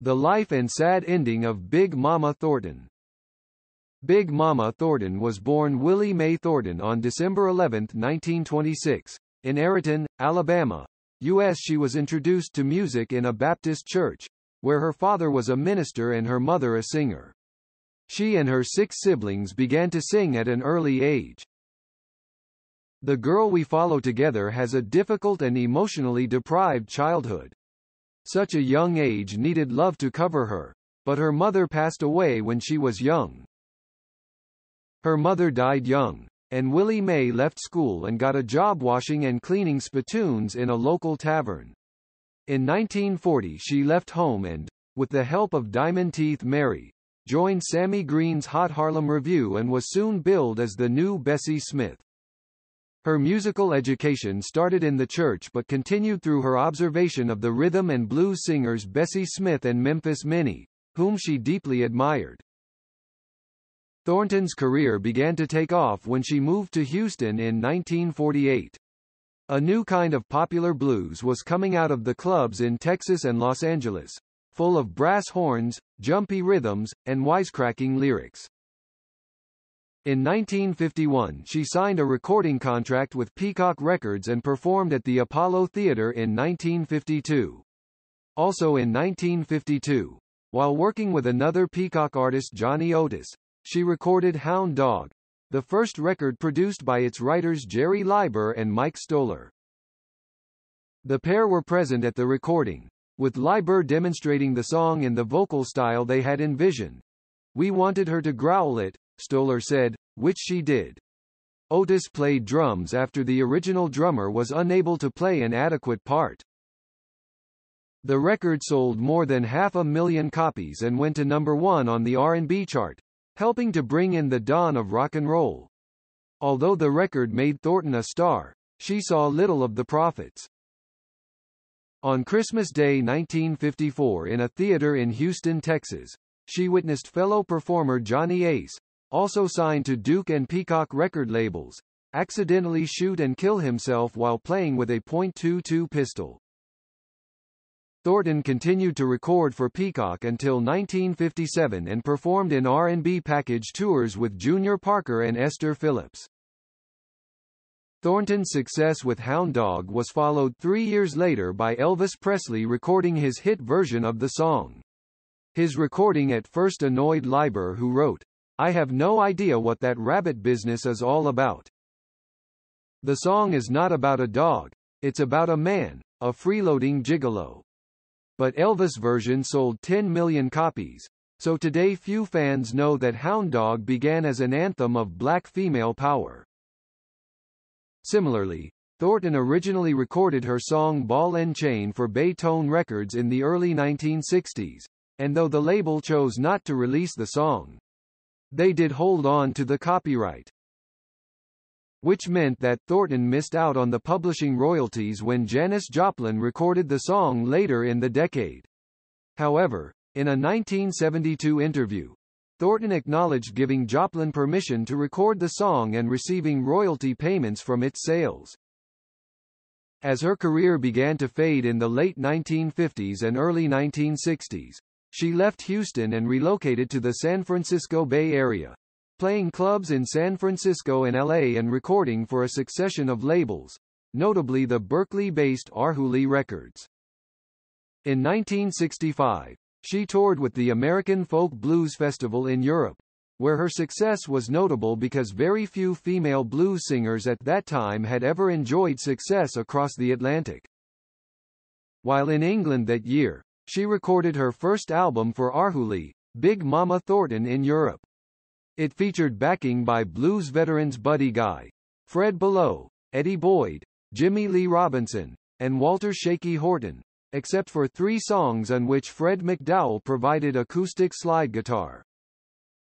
The life and sad ending of Big Mama Thornton. Big Mama Thornton was born Willie Mae Thornton on December 11, 1926, in Ariton, Alabama, U.S. She was introduced to music in a Baptist church, where her father was a minister and her mother a singer. She and her 6 siblings began to sing at an early age. The girl we follow together has a difficult and emotionally deprived childhood. Such a young age needed love to cover her, but her mother passed away when she was young. Her mother died young, and Willie Mae left school and got a job washing and cleaning spittoons in a local tavern. In 1940 she left home and, with the help of Diamond Teeth Mary, joined Sammy Green's Hot Harlem Revue and was soon billed as the new Bessie Smith. Her musical education started in the church but continued through her observation of the rhythm and blues singers Bessie Smith and Memphis Minnie, whom she deeply admired. Thornton's career began to take off when she moved to Houston in 1948. A new kind of popular blues was coming out of the clubs in Texas and Los Angeles, full of brass horns, jumpy rhythms, and wisecracking lyrics. In 1951 she signed a recording contract with Peacock Records and performed at the Apollo Theater in 1952. Also in 1952, while working with another Peacock artist Johnny Otis, she recorded Hound Dog, the first record produced by its writers Jerry Leiber and Mike Stoller. The pair were present at the recording, with Leiber demonstrating the song in the vocal style they had envisioned. "We wanted her to growl it," Stoller said, which she did. Otis played drums after the original drummer was unable to play an adequate part. The record sold more than 500,000 copies and went to number 1 on the R&B chart, helping to bring in the dawn of rock and roll. Although the record made Thornton a star, she saw little of the profits. On Christmas Day 1954 in a theater in Houston, Texas, she witnessed fellow performer Johnny Ace, also signed to Duke and Peacock record labels, accidentally shoot and kill himself while playing with a .22 pistol. Thornton continued to record for Peacock until 1957 and performed in R&B package tours with Junior Parker and Esther Phillips. Thornton's success with Hound Dog was followed 3 years later by Elvis Presley recording his hit version of the song. His recording at first annoyed Leiber, who wrote, "I have no idea what that rabbit business is all about. The song is not about a dog, it's about a man, a freeloading gigolo." But Elvis' version sold 10 million copies, so today few fans know that Hound Dog began as an anthem of black female power. Similarly, Thornton originally recorded her song Ball and Chain for Baytone Records in the early 1960s, and though the label chose not to release the song, they did hold on to the copyright, which meant that Thornton missed out on the publishing royalties when Janis Joplin recorded the song later in the decade. However, in a 1972 interview, Thornton acknowledged giving Joplin permission to record the song and receiving royalty payments from its sales. As her career began to fade in the late 1950s and early 1960s, she left Houston and relocated to the San Francisco Bay Area, playing clubs in San Francisco and LA and recording for a succession of labels, notably the Berkeley-based Arhoolie Records. In 1965, she toured with the American Folk Blues Festival in Europe, where her success was notable because very few female blues singers at that time had ever enjoyed success across the Atlantic. While in England that year, she recorded her first album for Arhoolie, Big Mama Thornton in Europe. It featured backing by blues veterans Buddy Guy, Fred Below, Eddie Boyd, Jimmy Lee Robinson, and Walter Shaky Horton, except for 3 songs on which Fred McDowell provided acoustic slide guitar.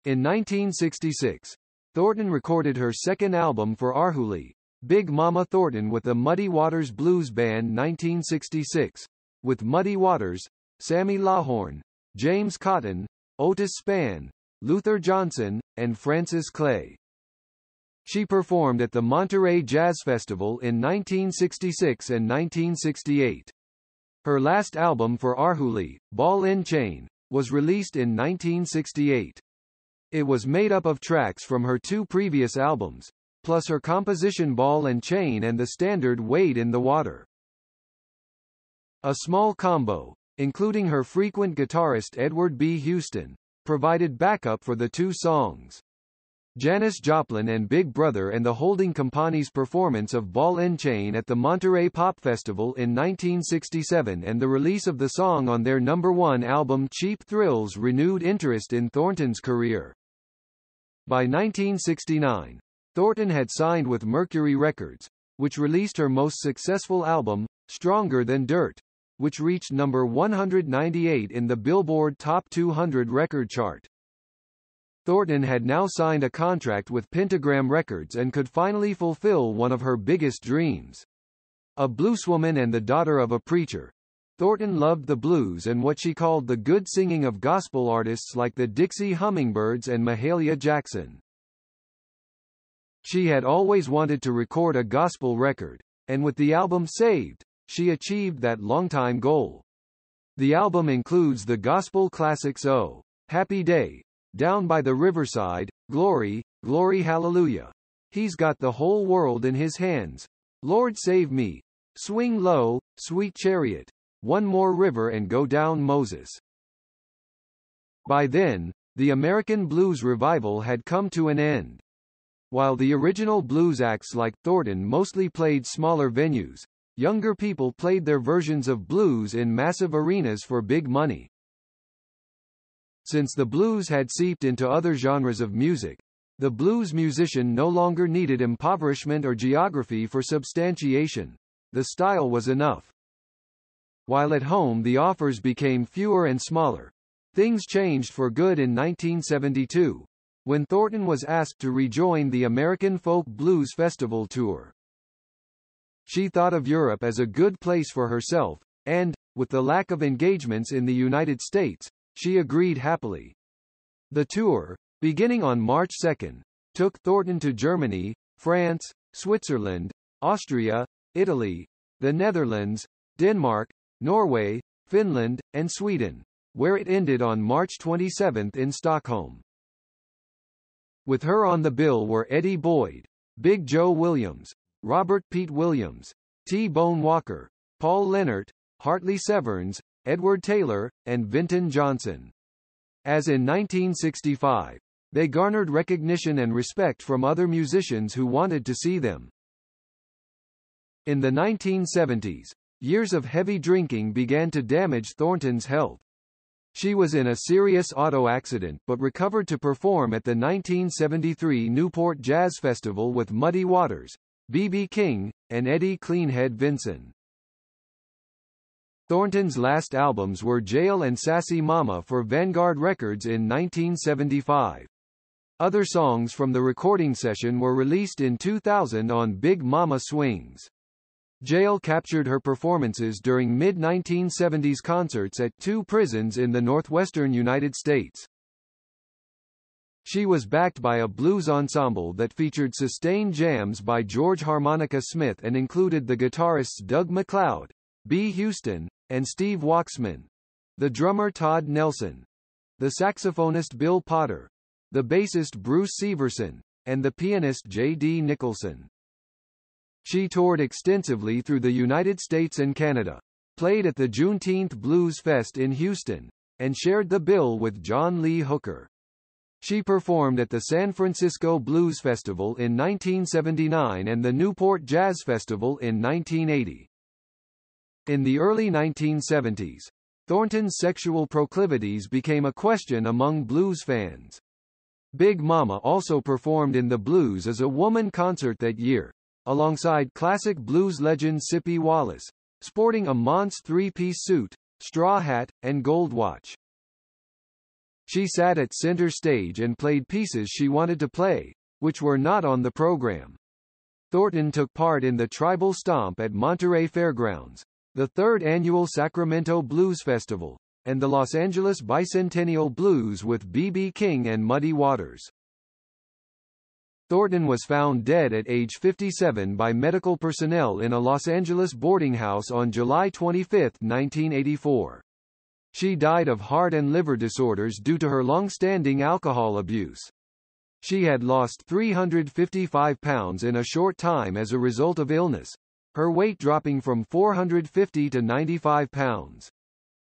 In 1966, Thornton recorded her second album for Arhoolie, Big Mama Thornton with the Muddy Waters Blues Band 1966, with Muddy Waters, Sammy Lawhorn, James Cotton, Otis Spann, Luther Johnson, and Francis Clay. She performed at the Monterey Jazz Festival in 1966 and 1968. Her last album for Arhoolie, Ball and Chain, was released in 1968. It was made up of tracks from her two previous albums, plus her composition Ball and Chain and the standard Wade in the Water. A small combo, including her frequent guitarist Edward B. Houston, provided backup for the two songs. Janis Joplin and Big Brother and the Holding Company's performance of Ball and Chain at the Monterey Pop Festival in 1967 and the release of the song on their #1 album Cheap Thrills renewed interest in Thornton's career. By 1969, Thornton had signed with Mercury Records, which released her most successful album, Stronger Than Dirt, which reached number 198 in the Billboard Top 200 record chart. Thornton had now signed a contract with Pentagram Records and could finally fulfill one of her biggest dreams. A blueswoman and the daughter of a preacher, Thornton loved the blues and what she called the good singing of gospel artists like the Dixie Hummingbirds and Mahalia Jackson. She had always wanted to record a gospel record, and with the album Saved, she achieved that longtime goal. The album includes the gospel classics Oh, Happy Day, Down by the Riverside, Glory, Glory Hallelujah, He's Got the Whole World in His Hands, Lord Save Me, Swing Low, Sweet Chariot, One More River and Go Down Moses. By then, the American blues revival had come to an end. While the original blues acts like Thornton mostly played smaller venues, younger people played their versions of blues in massive arenas for big money. Since the blues had seeped into other genres of music, the blues musician no longer needed impoverishment or geography for substantiation. The style was enough. While at home the offers became fewer and smaller, things changed for good in 1972, when Thornton was asked to rejoin the American Folk Blues Festival tour. She thought of Europe as a good place for herself, and, with the lack of engagements in the United States, she agreed happily. The tour, beginning on March 2, took Thornton to Germany, France, Switzerland, Austria, Italy, the Netherlands, Denmark, Norway, Finland, and Sweden, where it ended on March 27 in Stockholm. With her on the bill were Eddie Boyd, Big Joe Williams, Robert Pete Williams, T-Bone Walker, Paul Lennart, Hartley Severns, Edward Taylor, and Vinton Johnson. As in 1965, they garnered recognition and respect from other musicians who wanted to see them. In the 1970s, years of heavy drinking began to damage Thornton's health. She was in a serious auto accident but recovered to perform at the 1973 Newport Jazz Festival with Muddy Waters, B.B. King, and Eddie Cleanhead Vinson. Thornton's last albums were Jail and Sassy Mama for Vanguard Records in 1975. Other songs from the recording session were released in 2000 on Big Mama Swings. Jail captured her performances during mid-1970s concerts at two prisons in the northwestern United States. She was backed by a blues ensemble that featured sustained jams by George Harmonica Smith and included the guitarists Doug McLeod, B. Houston, and Steve Waxman, the drummer Todd Nelson, the saxophonist Bill Potter, the bassist Bruce Severson, and the pianist J.D. Nicholson. She toured extensively through the United States and Canada, played at the Juneteenth Blues Fest in Houston, and shared the bill with John Lee Hooker. She performed at the San Francisco Blues Festival in 1979 and the Newport Jazz Festival in 1980. In the early 1970s, Thornton's sexual proclivities became a question among blues fans. Big Mama also performed in the Blues as a Woman concert that year, alongside classic blues legend Sippy Wallace, sporting a Mons three-piece suit, straw hat, and gold watch. She sat at center stage and played pieces she wanted to play, which were not on the program. Thornton took part in the Tribal Stomp at Monterey Fairgrounds, the third annual Sacramento Blues Festival, and the Los Angeles Bicentennial Blues with B.B. King and Muddy Waters. Thornton was found dead at age 57 by medical personnel in a Los Angeles boarding house on July 25, 1984. She died of heart and liver disorders due to her long-standing alcohol abuse. She had lost 355 pounds in a short time as a result of illness, her weight dropping from 450 to 95 pounds.